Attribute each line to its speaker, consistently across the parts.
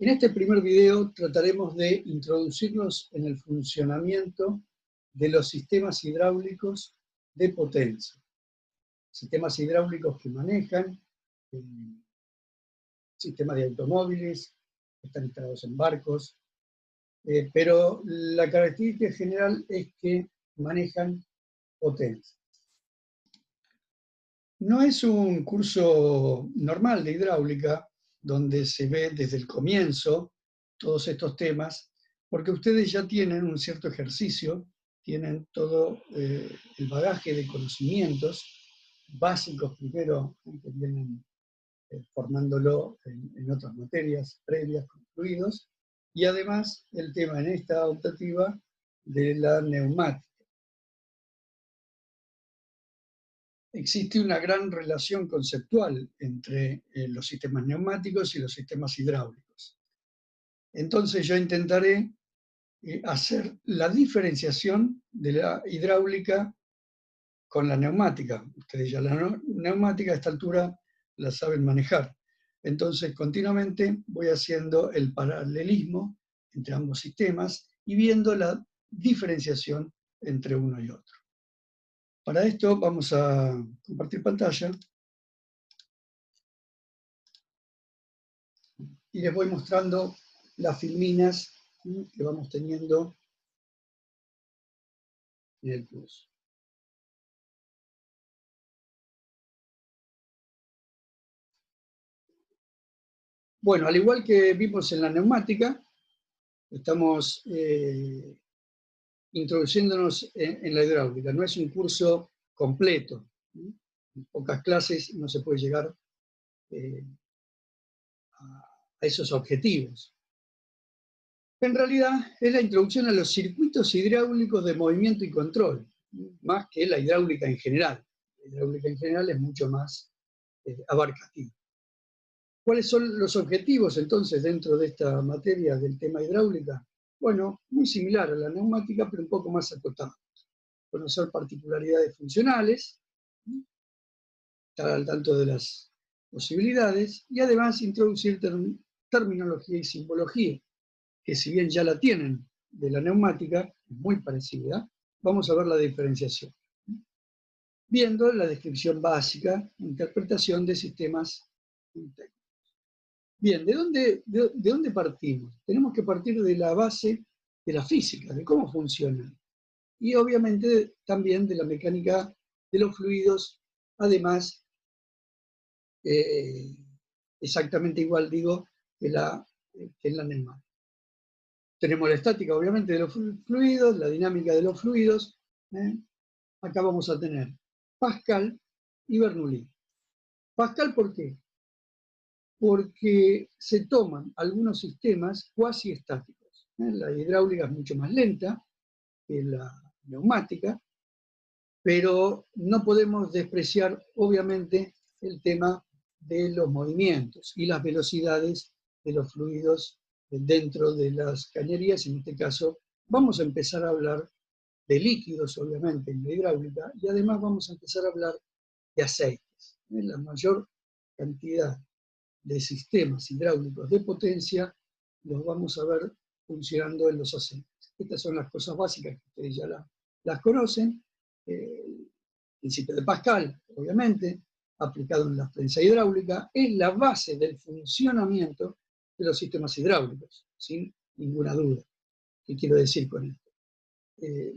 Speaker 1: En este primer video trataremos de introducirnos en el funcionamiento de los sistemas hidráulicos de potencia. Sistemas hidráulicos que manejan sistemas de automóviles, que están instalados en barcos, pero la característica general es que manejan potencia. No es un curso normal de hidráulica, donde se ve desde el comienzo todos estos temas, porque ustedes ya tienen un cierto ejercicio, tienen todo el bagaje de conocimientos básicos primero, que vienen formándolo en otras materias previas, concluidos, y además el tema en esta optativa de la neumática. Existe una gran relación conceptual entre los sistemas neumáticos y los sistemas hidráulicos. Entonces yo intentaré hacer la diferenciación de la hidráulica con la neumática. Ustedes ya la neumática a esta altura la saben manejar. Entonces continuamente voy haciendo el paralelismo entre ambos sistemas y viendo la diferenciación entre uno y otro. Para esto vamos a compartir pantalla y les voy mostrando las filminas que vamos teniendo en el curso. Bueno, al igual que vimos en la neumática, estamos introduciéndonos en la hidráulica. No es un curso completo. En pocas clases no se puede llegar a esos objetivos. En realidad es la introducción a los circuitos hidráulicos de movimiento y control, más que la hidráulica en general. La hidráulica en general es mucho más abarcativa. ¿Cuáles son los objetivos entonces dentro de esta materia del tema hidráulica? Bueno, muy similar a la neumática, pero un poco más acotado. Conocer particularidades funcionales, estar al tanto de las posibilidades y además introducir terminología y simbología, que si bien ya la tienen de la neumática, muy parecida, vamos a ver la diferenciación. Viendo la descripción básica, interpretación de sistemas técnicos. Bien, ¿de dónde partimos? Tenemos que partir de la base de la física, de cómo funcionan. Y obviamente también de la mecánica de los fluidos, además, exactamente igual digo que en la neumática. Tenemos la estática, obviamente, de los fluidos, la dinámica de los fluidos. Acá vamos a tener Pascal y Bernoulli. Pascal, ¿por qué? Porque se toman algunos sistemas cuasi estáticos. La hidráulica es mucho más lenta que la neumática, pero no podemos despreciar, obviamente, el tema de los movimientos y las velocidades de los fluidos dentro de las cañerías. En este caso, vamos a empezar a hablar de líquidos, obviamente, en la hidráulica, y además vamos a empezar a hablar de aceites. La mayor cantidad de sistemas hidráulicos de potencia los vamos a ver funcionando en los aceites. Estas son las cosas básicas que ustedes ya las conocen. El principio de Pascal, obviamente, aplicado en la prensa hidráulica, es la base del funcionamiento de los sistemas hidráulicos, sin ninguna duda. ¿Qué quiero decir con esto?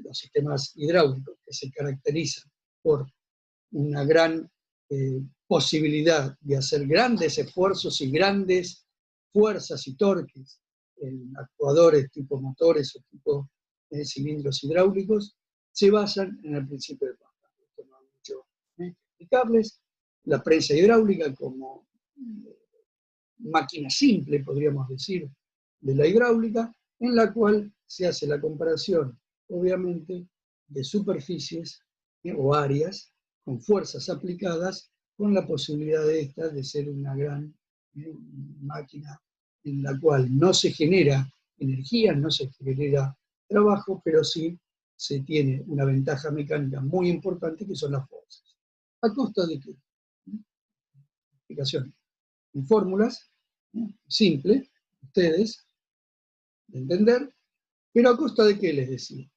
Speaker 1: Los sistemas hidráulicos que se caracterizan por una gran posibilidad de hacer grandes esfuerzos y grandes fuerzas y torques en actuadores tipo motores o tipo cilindros hidráulicos, se basan en el principio de Pascal. Esto no hay mucho explicables. La prensa hidráulica como máquina simple, podríamos decir, de la hidráulica, en la cual se hace la comparación, obviamente, de superficies o áreas con fuerzas aplicadas, con la posibilidad de esta de ser una gran máquina en la cual no se genera energía, no se genera trabajo, pero sí se tiene una ventaja mecánica muy importante que son las fuerzas. ¿A costa de qué? Explicación. En fórmulas, simple, ustedes de entender, pero ¿a costa de qué les decía?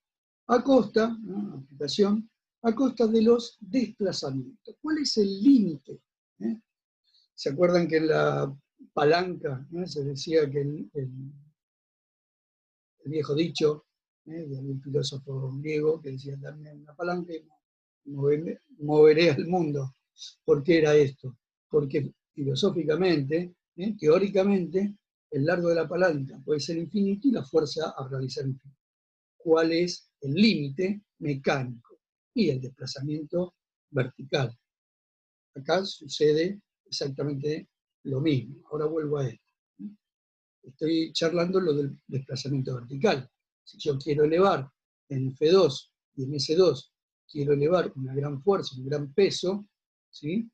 Speaker 1: A costa, ¿no? Aplicación, a costa de los desplazamientos. ¿Cuál es el límite? ¿Se acuerdan que en la palanca, ¿no? Se decía que el viejo dicho de algún filósofo griego que decía: dame una palanca y moveré al mundo? ¿Por qué era esto? Porque filosóficamente, teóricamente, el largo de la palanca puede ser infinito y la fuerza a realizar infinito. ¿Cuál es el límite mecánico? Y el desplazamiento vertical. Acá sucede exactamente lo mismo. Ahora vuelvo a esto. Estoy charlando lo del desplazamiento vertical. Si yo quiero elevar en F2 y en S2 quiero elevar una gran fuerza, un gran peso, ¿sí?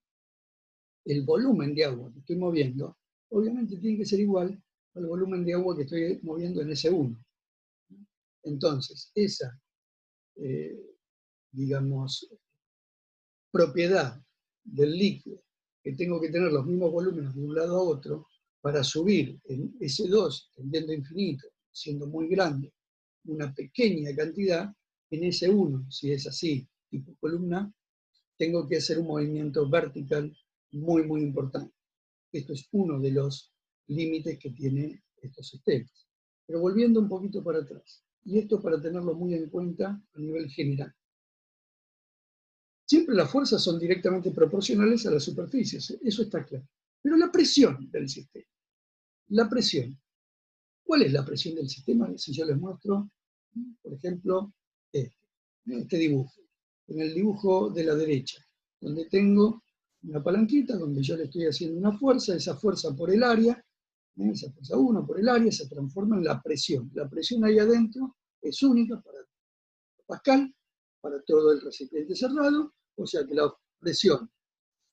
Speaker 1: El volumen de agua que estoy moviendo, obviamente tiene que ser igual al volumen de agua que estoy moviendo en S1. Entonces, esa, digamos, propiedad del líquido, que tengo que tener los mismos volúmenes de un lado a otro, para subir en S2, tendiendo a infinito, siendo muy grande, una pequeña cantidad, en S1, si es así, tipo columna, tengo que hacer un movimiento vertical muy, muy importante. Esto es uno de los límites que tiene estos sistemas. Pero volviendo un poquito para atrás, y esto para tenerlo muy en cuenta a nivel general. Siempre las fuerzas son directamente proporcionales a las superficies, eso está claro. Pero la presión del sistema, la presión, ¿cuál es la presión del sistema? Si yo les muestro, por ejemplo, este dibujo. En el dibujo de la derecha, donde tengo una palanquita, donde yo le estoy haciendo una fuerza, esa fuerza por el área, esa fuerza 1 por el área, se transforma en la presión. La presión ahí adentro es única para Pascal, para todo el recipiente cerrado, o sea que la presión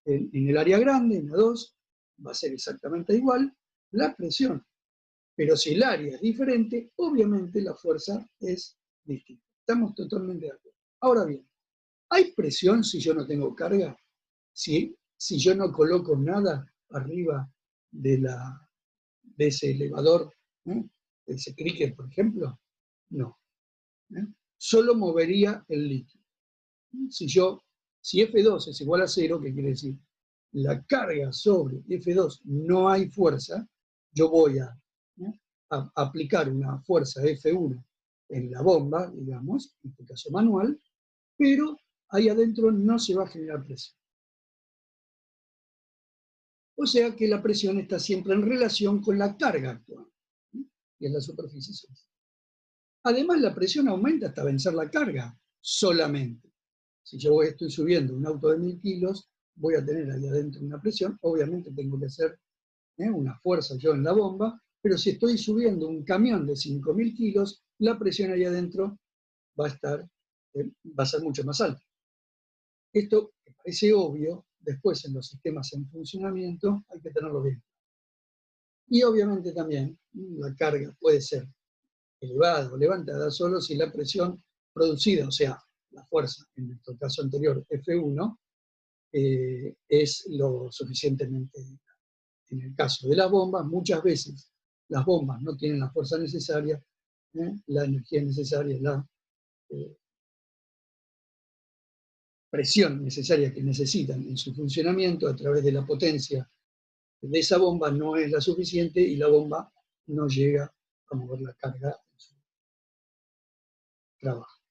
Speaker 1: en el área grande, en A2, va a ser exactamente igual la presión. Pero si el área es diferente, obviamente la fuerza es distinta. Estamos totalmente de acuerdo. Ahora bien, ¿hay presión si yo no tengo carga? Si yo no coloco nada arriba de ese elevador, de ese cricket, por ejemplo, no. Solo movería el líquido. Si F2 es igual a 0, ¿qué quiere decir? La carga sobre F2 no hay fuerza, yo voy a aplicar una fuerza F1 en la bomba, digamos, en este caso manual, pero ahí adentro no se va a generar presión. O sea que la presión está siempre en relación con la carga actual, que es la superficie sobre. Además, la presión aumenta hasta vencer la carga, solamente. Si yo estoy subiendo un auto de 1000 kilos, voy a tener ahí adentro una presión, obviamente tengo que hacer una fuerza yo en la bomba, pero si estoy subiendo un camión de 5000 kilos, la presión ahí adentro va a ser mucho más alta. Esto que parece obvio, después en los sistemas en funcionamiento hay que tenerlo bien. Y obviamente también la carga puede ser elevada o levantada solo si la presión producida, o sea, la fuerza, en nuestro caso anterior, F1, es lo suficientemente. En el caso de las bombas, muchas veces las bombas no tienen la fuerza necesaria, la energía necesaria, la presión necesaria que necesitan en su funcionamiento a través de la potencia de esa bomba no es la suficiente y la bomba no llega a mover la carga en su trabajo.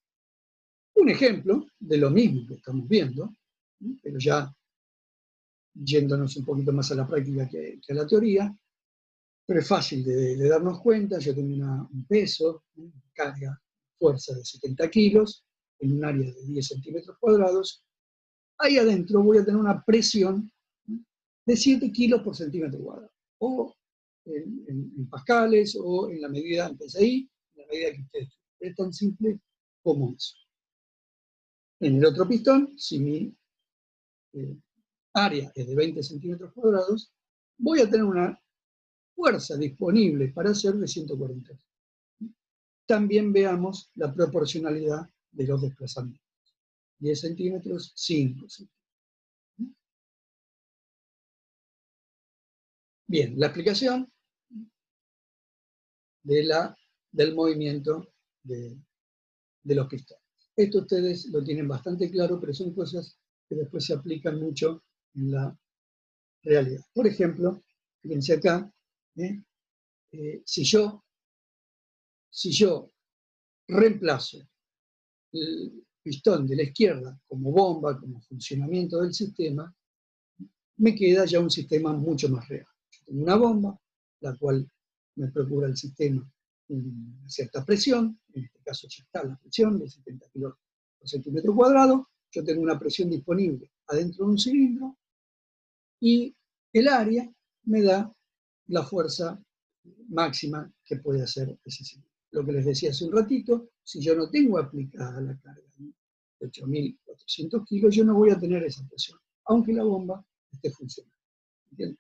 Speaker 1: Un ejemplo de lo mismo que estamos viendo, pero ya yéndonos un poquito más a la práctica que a la teoría, pero es fácil de darnos cuenta. Yo tengo un peso, carga, fuerza de 70 kilos, en un área de 10 centímetros cuadrados. Ahí adentro voy a tener una presión de 7 kilos por centímetro cuadrado, o en pascales, o en la medida en PSI, en la medida que ustedes. Es tan simple como eso. En el otro pistón, si mi área es de 20 centímetros cuadrados, voy a tener una fuerza disponible para hacer de 140. También veamos la proporcionalidad de los desplazamientos. 10 centímetros, 5 centímetros. Bien, la explicación del movimiento de los pistones. Esto ustedes lo tienen bastante claro, pero son cosas que después se aplican mucho en la realidad. Por ejemplo, fíjense acá, si yo reemplazo el pistón de la izquierda como bomba, como funcionamiento del sistema, me queda ya un sistema mucho más real. Yo tengo una bomba, la cual me procura el sistema una cierta presión, en este caso ya está la presión de 70 kilos por centímetro cuadrado, yo tengo una presión disponible adentro de un cilindro, y el área me da la fuerza máxima que puede hacer ese cilindro. Lo que les decía hace un ratito, si yo no tengo aplicada la carga de 8.400 kilos, yo no voy a tener esa presión, aunque la bomba esté funcionando. ¿Entienden?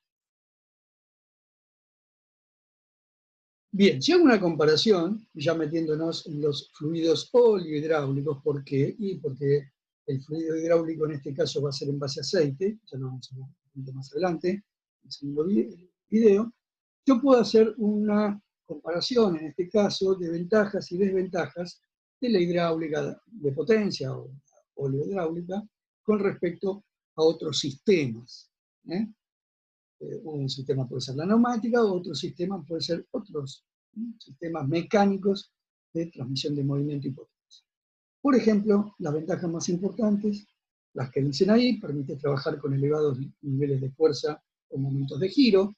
Speaker 1: Bien, si hago una comparación, ya metiéndonos en los fluidos óleo-hidráulicos, ¿por qué? Y porque el fluido hidráulico en este caso va a ser en base a aceite, ya lo vamos a ver un poquito más adelante, en el segundo video. Yo puedo hacer una comparación, en este caso, de ventajas y desventajas de la hidráulica de potencia o óleo-hidráulica con respecto a otros sistemas. Un sistema puede ser la neumática, otro sistema puede ser otros sistemas mecánicos de transmisión de movimiento y potencia. Por ejemplo, las ventajas más importantes, las que dicen ahí, permite trabajar con elevados niveles de fuerza o momentos de giro,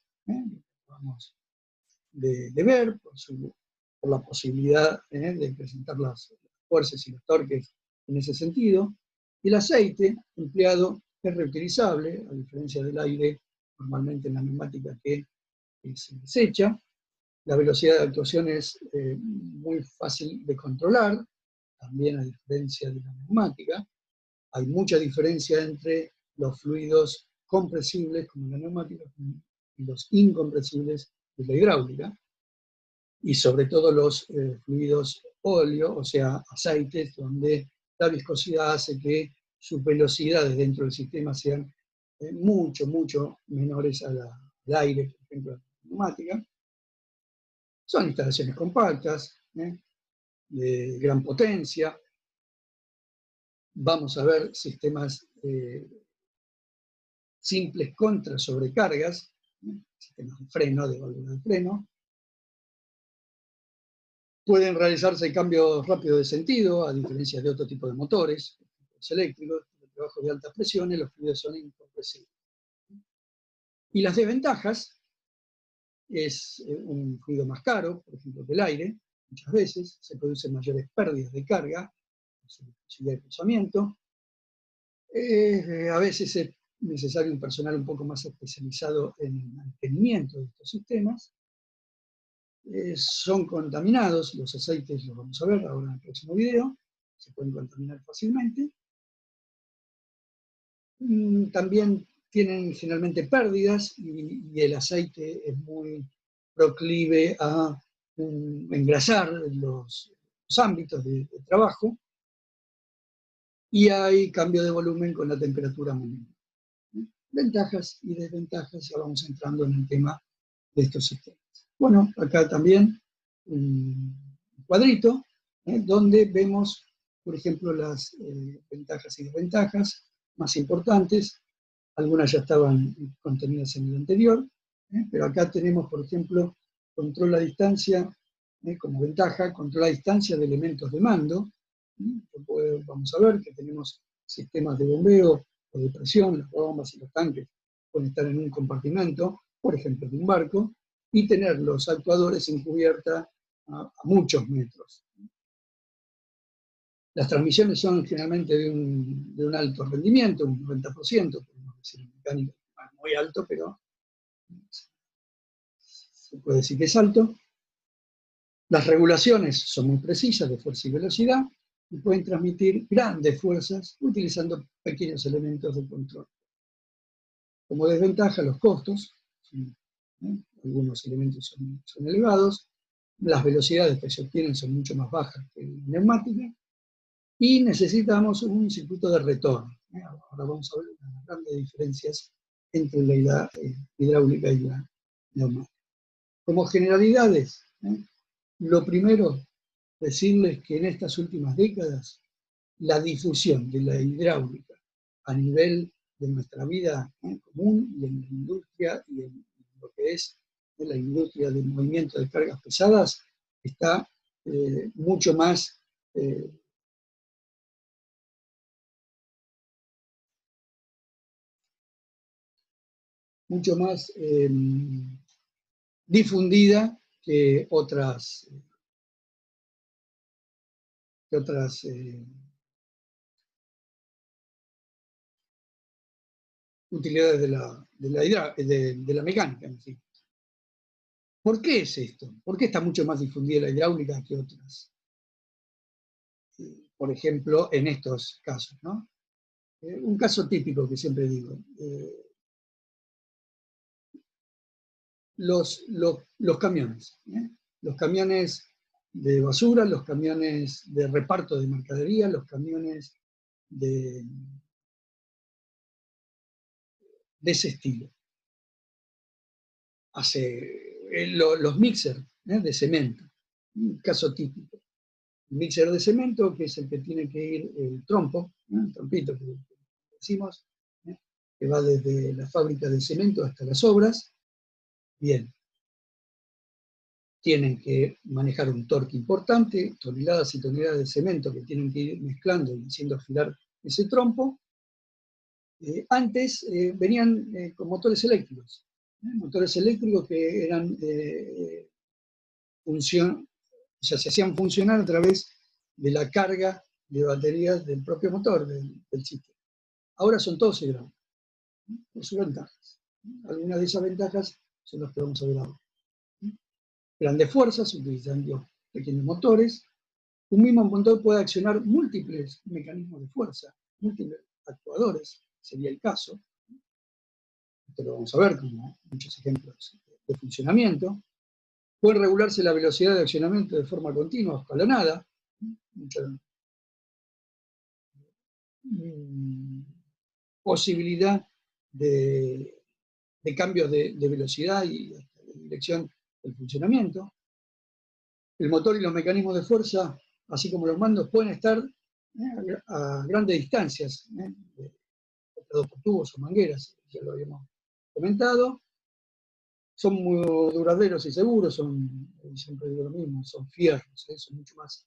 Speaker 1: vamos de ver, por la posibilidad de presentar las fuerzas y los torques en ese sentido. El aceite empleado es reutilizable, a diferencia del aire normalmente en la neumática que se desecha. La velocidad de actuación es muy fácil de controlar, también a diferencia de la neumática. Hay mucha diferencia entre los fluidos compresibles, como la neumática, y los incompresibles de la hidráulica, y sobre todo los fluidos óleo, o sea, aceites, donde la viscosidad hace que sus velocidades dentro del sistema sean mucho menores al aire, por ejemplo, la neumática. Son instalaciones compactas, de gran potencia. Vamos a ver sistemas simples contra sobrecargas, sistemas de freno, de válvula de freno. Pueden realizarse cambios rápidos de sentido, a diferencia de otro tipo de motores, los eléctricos, de trabajo de altas presiones, los fluidos son incompresibles. Y las desventajas es un fluido más caro, por ejemplo, que el aire, muchas veces, se producen mayores pérdidas de carga, posibilidad de cruzamiento. A veces es necesario un personal un poco más especializado en el mantenimiento de estos sistemas. Son contaminados, los aceites los vamos a ver ahora en el próximo video, se pueden contaminar fácilmente. También tienen generalmente pérdidas y el aceite es muy proclive a engrasar los ámbitos de trabajo, y hay cambio de volumen con la temperatura mínima. Ventajas y desventajas, ya vamos entrando en el tema de estos sistemas. Bueno, acá también un cuadrito donde vemos, por ejemplo, las ventajas y desventajas más importantes. Algunas ya estaban contenidas en el anterior, pero acá tenemos, por ejemplo, control a distancia, como ventaja, control a distancia de elementos de mando. Vamos a ver que tenemos sistemas de bombeo o de presión, las bombas y los tanques pueden estar en un compartimento, por ejemplo, de un barco, y tener los actuadores en cubierta a muchos metros. Las transmisiones son generalmente de un alto rendimiento, un 90%, podemos decir en mecánica, muy alto, pero se puede decir que es alto. Las regulaciones son muy precisas de fuerza y velocidad y pueden transmitir grandes fuerzas utilizando pequeños elementos de control. Como desventaja, los costos, algunos elementos son elevados, las velocidades que se obtienen son mucho más bajas que en neumática, y necesitamos un circuito de retorno. Ahora vamos a ver las grandes diferencias entre la hidráulica y la neumática. Como generalidades, Lo primero, decirles que en estas últimas décadas, la difusión de la hidráulica a nivel de nuestra vida común y en la industria y en lo que es la industria del movimiento de cargas pesadas está mucho más difundida que otras utilidades de la mecánica en sí. ¿Por qué es esto? ¿Por qué está mucho más difundida la hidráulica que otras? Por ejemplo, en estos casos, ¿no? Un caso típico que siempre digo, los camiones. Los camiones de basura, los camiones de reparto de mercadería, los camiones de ese estilo. Los mixers de cemento, un caso típico. El mixer de cemento, que es el que tiene que ir el trompo, el trompito que decimos, que va desde la fábrica de cemento hasta las obras. Bien, tienen que manejar un torque importante, toneladas y toneladas de cemento que tienen que ir mezclando y haciendo girar ese trompo. Antes venían con motores eléctricos que eran se hacían funcionar a través de la carga de baterías del propio motor, del sistema. Ahora son todos hidráulicos, por sus ventajas. Algunas de esas ventajas son las que vamos a ver ahora. Grandes fuerzas, utilizando pequeños motores. Un mismo motor puede accionar múltiples mecanismos de fuerza, múltiples actuadores, sería el caso. Esto lo vamos a ver como muchos ejemplos de funcionamiento. Puede regularse la velocidad de accionamiento de forma continua o escalonada. Mucha posibilidad de cambios de velocidad y de dirección del funcionamiento. El motor y los mecanismos de fuerza, así como los mandos, pueden estar a grandes distancias, operados por tubos o mangueras, ya lo habíamos comentado. Son muy duraderos y seguros, siempre digo lo mismo, son fierros, son mucho más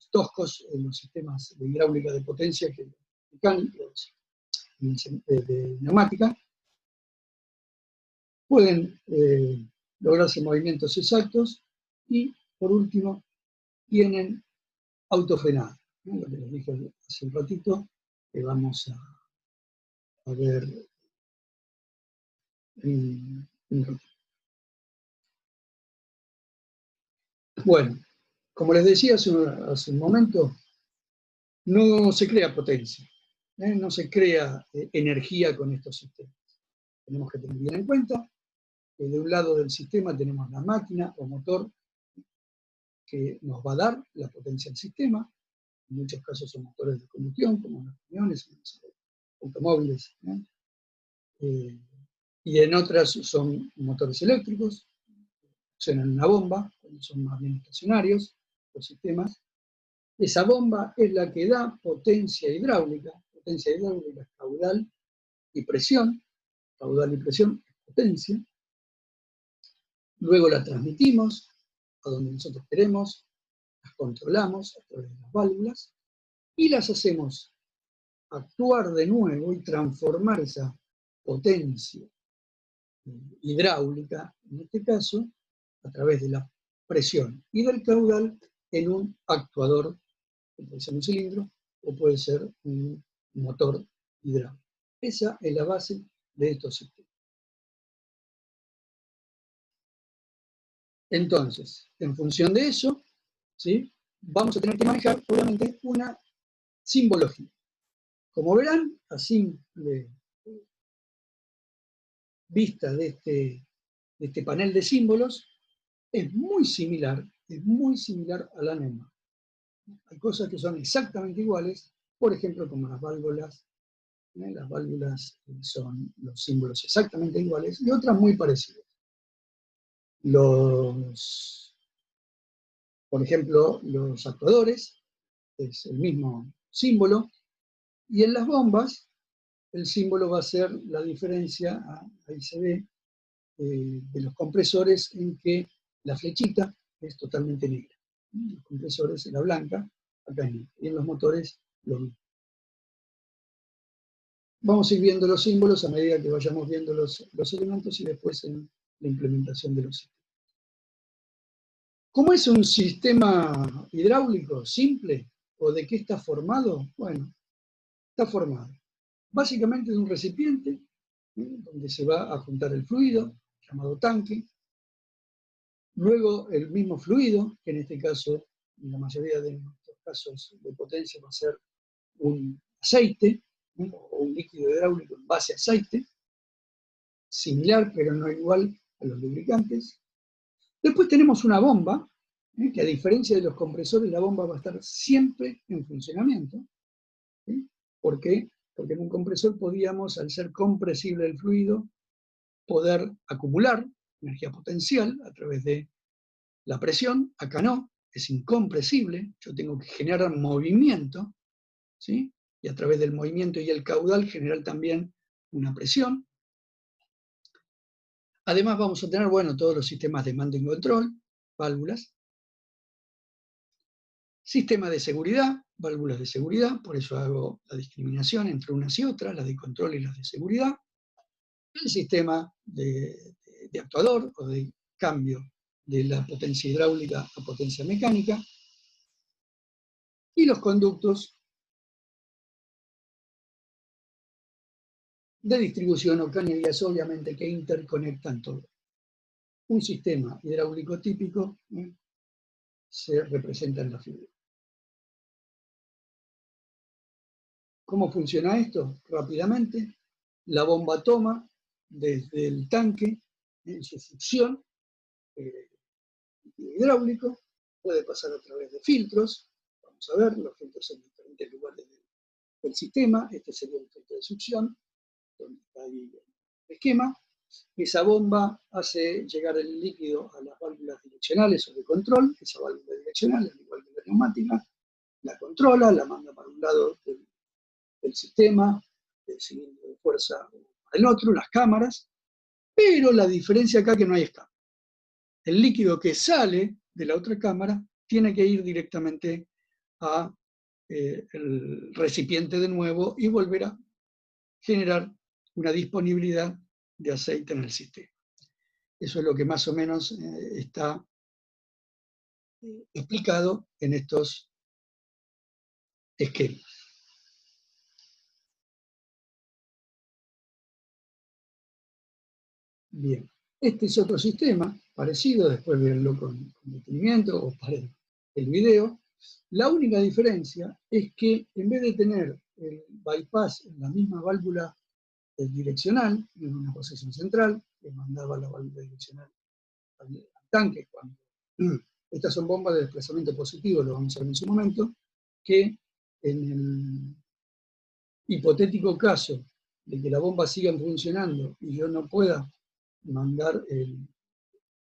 Speaker 1: toscos en los sistemas de hidráulica de potencia que los mecánicos de neumática. Pueden lograrse movimientos exactos y, por último, tienen autofrenado, ¿no? Lo que les dije hace un ratito, que vamos a ver en un ratito. Bueno, como les decía hace un momento, no se crea potencia, no se crea energía con estos sistemas. Tenemos que tener bien en cuenta que de un lado del sistema tenemos la máquina o motor que nos va a dar la potencia del sistema. En muchos casos son motores de combustión, como los camiones, los automóviles, y en otras son motores eléctricos, funcionan en una bomba, son más bien estacionarios los sistemas. Esa bomba es la que da potencia hidráulica es caudal y presión es potencia. Luego la transmitimos a donde nosotros queremos, las controlamos a través de las válvulas y las hacemos actuar de nuevo y transformar esa potencia hidráulica, en este caso, a través de la presión y del caudal en un actuador, que puede ser un cilindro o puede ser un motor hidráulico. Esa es la base de estos sistemas. Entonces, en función de eso, ¿sí?, vamos a tener que manejar, obviamente, una simbología. Como verán, a simple vista de este panel de símbolos, es muy similar a la neumática. Hay cosas que son exactamente iguales, por ejemplo, como las válvulas. Las válvulas son los símbolos exactamente iguales y otras muy parecidas. Los Por ejemplo, los actuadores, es el mismo símbolo, y en las bombas el símbolo va a ser la diferencia, ahí se ve, de los compresores en que la flechita es totalmente negra. Los compresores era blanca, acá es negra, y en los motores lo mismo. Vamos a ir viendo los símbolos a medida que vayamos viendo los elementos y después en la implementación de los sistemas. ¿Cómo es un sistema hidráulico simple? ¿O de qué está formado? Bueno, está formado básicamente de un recipiente donde se va a juntar el fluido, llamado tanque. Luego el mismo fluido, que en este caso, en la mayoría de nuestros casos de potencia, va a ser un aceite, o un líquido hidráulico en base a aceite, similar pero no igual a los lubricantes. Después tenemos una bomba, que a diferencia de los compresores, la bomba va a estar siempre en funcionamiento. ¿Por qué? Porque en un compresor podíamos, al ser compresible el fluido, poder acumular energía potencial a través de la presión. Acá no, es incompresible, yo tengo que generar movimiento, ¿sí? Y a través del movimiento y el caudal generar también una presión. Además vamos a tener, bueno, todos los sistemas de mando y control, válvulas, sistema de seguridad, válvulas de seguridad, por eso hago la discriminación entre unas y otras, las de control y las de seguridad, el sistema de actuador o de cambio de la potencia hidráulica a potencia mecánica, y los conductos de distribución o cañerías, obviamente, que interconectan todo. Un sistema hidráulico típico se representa en la figura. ¿Cómo funciona esto? Rápidamente, la bomba toma desde el tanque en su succión hidráulico, puede pasar a través de filtros. Vamos a ver, los filtros en diferentes lugares del sistema. Este sería un filtro de succión, donde está ahí el esquema. Esa bomba hace llegar el líquido a las válvulas direccionales o de control. Esa válvula direccional, al igual que la neumática, la controla, la manda para un lado del sistema, del cilindro de fuerza para el otro, las cámaras. Pero la diferencia acá es que no hay escape. El líquido que sale de la otra cámara tiene que ir directamente a el recipiente de nuevo y volver a generar una disponibilidad de aceite en el sistema. Eso es lo que más o menos está explicado en estos esquemas. Bien, este es otro sistema parecido, después verlo con detenimiento o para el video. La única diferencia es que en vez de tener el bypass en la misma válvula direccional, en una posición central, que mandaba la válvula direccional al tanque, cuando estas son bombas de desplazamiento positivo, lo vamos a ver en su momento, que en el hipotético caso de que la bomba siga funcionando y yo no pueda mandar el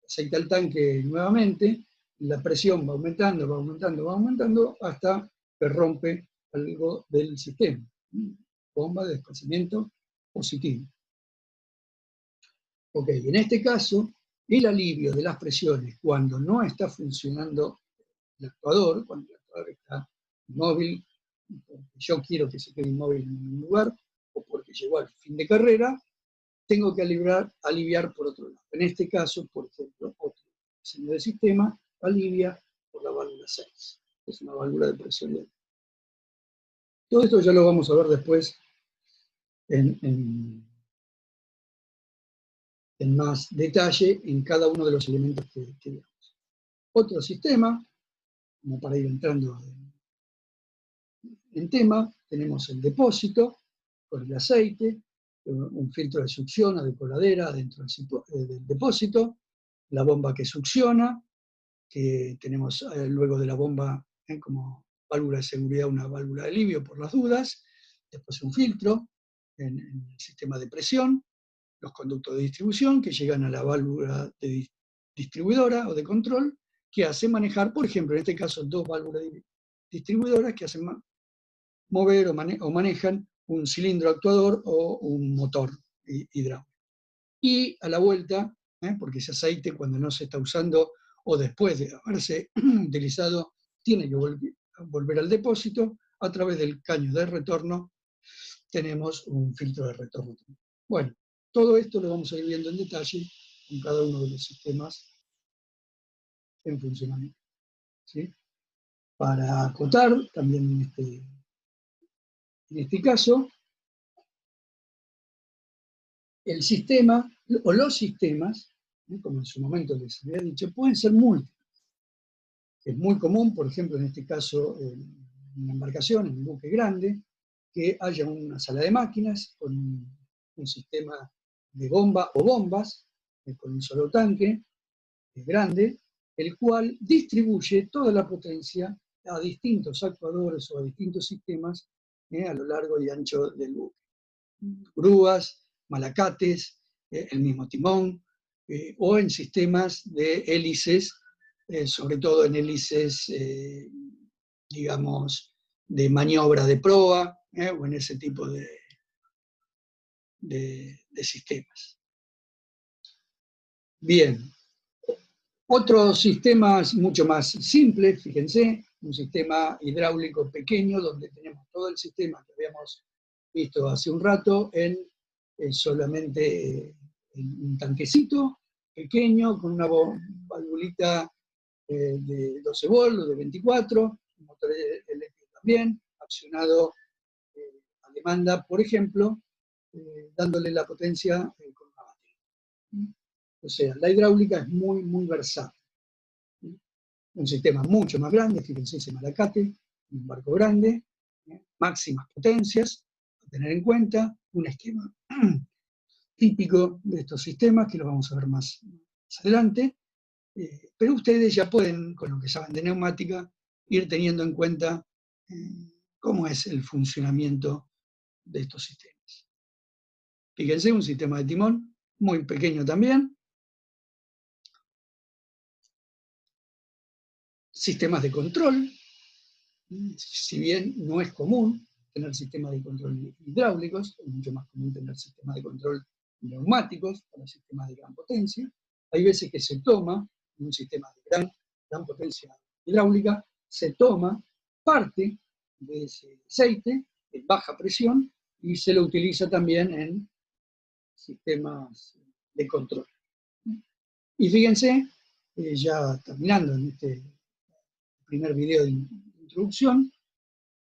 Speaker 1: aceite al tanque nuevamente, la presión va aumentando, va aumentando, va aumentando, hasta que rompe algo del sistema. Bomba de desplazamiento positivo. Ok, en este caso, el alivio de las presiones cuando no está funcionando el actuador, cuando el actuador está inmóvil, porque yo quiero que se quede inmóvil en un lugar, o porque llegó al fin de carrera, tengo que aliviar por otro lado. En este caso, por ejemplo, otro diseño de sistema alivia por la válvula 6. Es una válvula de presión. Todo esto ya lo vamos a ver después en más detalle en cada uno de los elementos que veamos. Otro sistema, como para ir entrando en tema, tenemos el depósito con el aceite, un filtro de succión o de coladera dentro del depósito, la bomba que succiona, que tenemos luego de la bomba como válvula de seguridad una válvula de alivio por las dudas, después un filtro en el sistema de presión, los conductos de distribución que llegan a la válvula distribuidora o de control, que hace manejar, por ejemplo, en este caso, dos válvulas distribuidoras que hacen mover o manejan un cilindro actuador o un motor hidráulico. Y a la vuelta, porque ese aceite cuando no se está usando o después de haberse utilizado, tiene que volver al depósito, a través del caño de retorno tenemos un filtro de retorno. Bueno, todo esto lo vamos a ir viendo en detalle en cada uno de los sistemas en funcionamiento, ¿sí? Para acotar, también en este caso, el sistema o los sistemas, como en su momento les había dicho, pueden ser múltiples. Es muy común, por ejemplo, en este caso, en una embarcación, en un buque grande, que haya una sala de máquinas con un sistema de bomba o bombas, con un solo tanque grande, el cual distribuye toda la potencia a distintos actuadores o a distintos sistemas a lo largo y ancho del buque. Grúas, malacates, el mismo timón, o en sistemas de hélices, sobre todo en hélices, digamos, de maniobra de proa, o en ese tipo de sistemas. Bien. Otros sistemas mucho más simples, fíjense, un sistema hidráulico pequeño donde tenemos todo el sistema que habíamos visto hace un rato en solamente un tanquecito pequeño con una valvulita de 12 volts, de 24, un motor eléctrico también, accionado a demanda, por ejemplo, dándole la potencia con una batería. O sea, la hidráulica es muy, muy versátil. Un sistema mucho más grande, fíjense ese malacate, un barco grande, máximas potencias, a tener en cuenta, un esquema típico de estos sistemas, que lo vamos a ver más adelante, pero ustedes ya pueden, con lo que saben de neumática, ir teniendo en cuenta cómo es el funcionamiento de estos sistemas. Fíjense, un sistema de timón muy pequeño también. Sistemas de control, si bien no es común tener sistemas de control hidráulicos, es mucho más común tener sistemas de control neumáticos para sistemas de gran potencia. Hay veces que se toma en un sistema de gran potencia hidráulica, se toma parte de ese aceite en baja presión y se lo utiliza también en sistemas de control. Y fíjense, ya terminando en este primer video de introducción,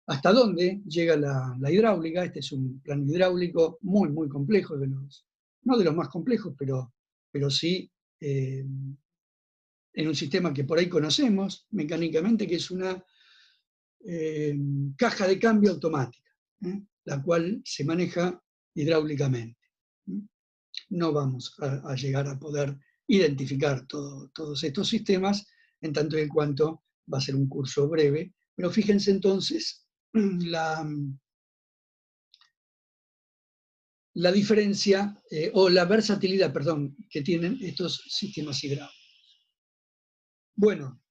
Speaker 1: hasta dónde llega la hidráulica. Este es un plano hidráulico muy, muy complejo, no de los más complejos, pero sí en un sistema que por ahí conocemos mecánicamente, que es una caja de cambio automática, la cual se maneja hidráulicamente. No vamos a llegar a poder identificar todos estos sistemas, en tanto y en cuanto va a ser un curso breve, pero fíjense entonces la diferencia o la versatilidad, perdón, que tienen estos sistemas hidráulicos. Bueno,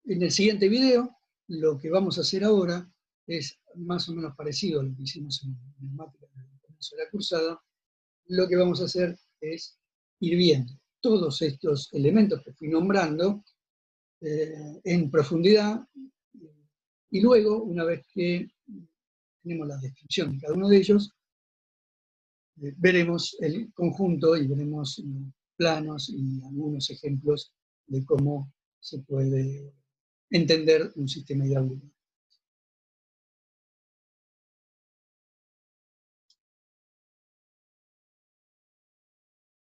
Speaker 1: en el siguiente video lo que vamos a hacer ahora es más o menos parecido a lo que hicimos en neumática en el comienzo de la cursada. Lo que vamos a hacer es ir viendo todos estos elementos que fui nombrando en profundidad, y luego, una vez que tenemos la descripción de cada uno de ellos, veremos el conjunto y veremos planos y algunos ejemplos de cómo se puede entender un sistema hidráulico.